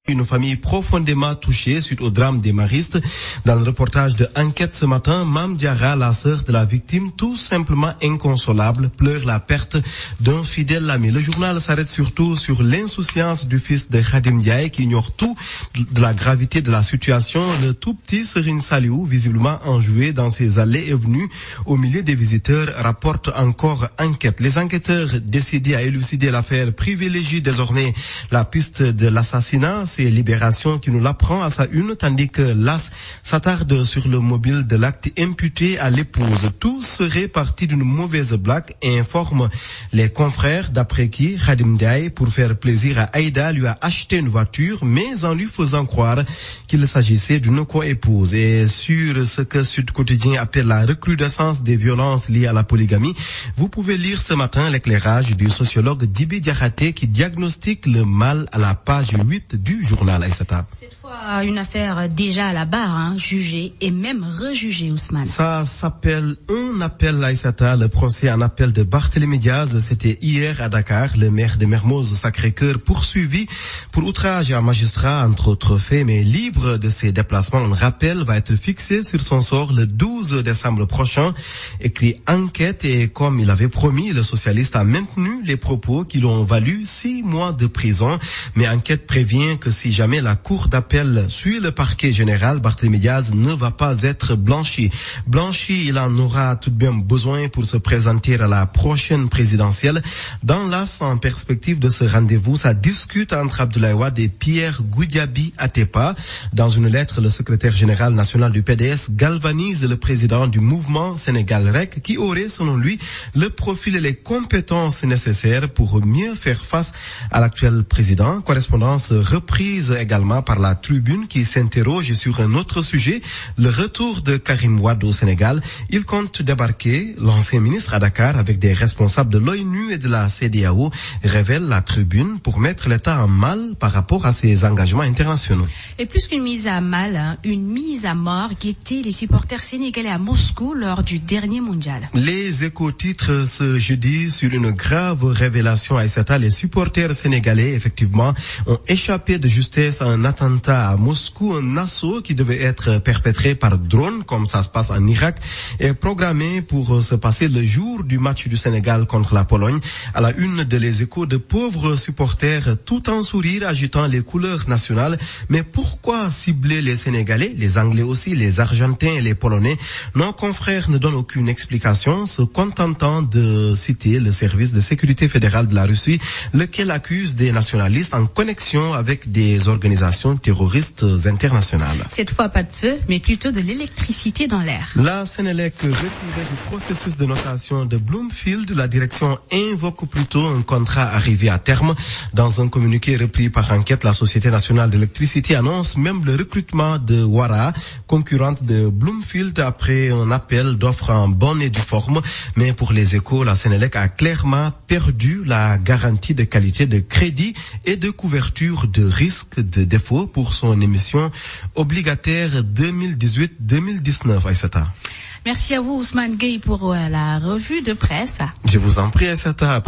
Une famille profondément touchée suite au drame des Maristes. Dans le reportage de Enquête ce matin, Mam Diarra, la sœur de la victime, tout simplement inconsolable, pleure la perte d'un fidèle ami. Le journal s'arrête surtout sur l'insouciance du fils de Khadim Ndiaye qui ignore tout de la gravité de la situation. Le tout petit Serine Saliou, visiblement enjoué dans ses allées et venues au milieu des visiteurs, rapporte encore Enquête. Les enquêteurs décidés à élucider l'affaire privilégient désormais la piste de l'assassinat. C'est Libération qui nous l'apprend à sa une, tandis que l'AS s'attarde sur le mobile de l'acte imputé à l'épouse. Tout serait parti d'une mauvaise blague et informe les confrères, d'après qui Khadim Ndiaye, pour faire plaisir à Aïda, lui a acheté une voiture, mais en lui faisant croire qu'il s'agissait d'une co-épouse. Et sur ce que Sud Quotidien appelle la recrudescence des violences liées à la polygamie, vous pouvez lire ce matin l'éclairage du sociologue Djibi Diakhaté qui diagnostique le mal à la page 8 du journal Aïssata. Cette fois, une affaire déjà à la barre, jugée et même rejugée, Ousmane. Ça s'appelle un appel Aïssata, le procès en appel de Barthélémy Diaz. C'était hier à Dakar, le maire de Mermoz Sacré-Cœur poursuivi pour outrage à un magistrat, entre autres faits, mais libre de ses déplacements. Un rappel va être fixé sur son sort le 12 décembre prochain. Écrit Enquête, et comme il avait promis, le socialiste a maintenu les propos qui l'ont valu 6 mois de prison. Mais Enquête prévient que si jamais la cour d'appel suit le parquet général, Barthélémy Diaz ne va pas être blanchi. Blanchi, il en aura tout de même besoin pour se présenter à la prochaine présidentielle. Dans l'AS, en perspective de ce rendez-vous, ça discute entre Abdoulaye Wade et Pierre Goudiaby Atepa. Dans une lettre, le secrétaire général national du PDS galvanise le président du mouvement Sénégal REC qui aurait, selon lui, le profil et les compétences nécessaires pour mieux faire face à l'actuel président. Correspondance reprise également par la Tribune qui s'interroge sur un autre sujet, le retour de Karim Wade au Sénégal. Il compte débarquer, l'ancien ministre, à Dakar avec des responsables de l'ONU et de la CEDEAO, révèle la Tribune, pour mettre l'État en mal par rapport à ses engagements internationaux. Et plus qu'une mise à mal, une mise à mort guettait les supporters sénégalais à Moscou lors du dernier mondial. Les Échos titrent ce jeudi sur une grave révélation à Aïssata. Les supporters sénégalais, effectivement, ont échappé de justesse à un attentat à Moscou, un assaut qui devait être perpétré par drone, comme ça se passe en Irak, est programmé pour se passer le jour du match du Sénégal contre la Pologne. À la une de Les Échos, de pauvres supporters, tout en sourire, agitant les couleurs nationales. Mais pourquoi cibler les Sénégalais, les Anglais aussi, les Argentins et les Polonais? Nos confrères ne donnent aucune explication, se contentant de citer le service de sécurité fédérale de la Russie, lequel accuse des nationalistes en connexion avec des organisations terroristes internationales. Cette fois, pas de feu, mais plutôt de l'électricité dans l'air. La Sénélec retirée du processus de notation de Bloomfield, la direction invoque plutôt un contrat arrivé à terme. Dans un communiqué repris par Enquête, la Société nationale d'électricité annonce même le recrutement de Wara, concurrente de Bloomfield, après un appel d'offres en bonne et due forme. Mais pour Les Échos, la Sénélec a clairement perdu la garantie de qualité de crédit et de couverture de risque de défaut pour son émission obligataire 2018-2019. Aïssata. Merci à vous, Ousmane Gueye, pour la revue de presse. Je vous en prie, Aïssata.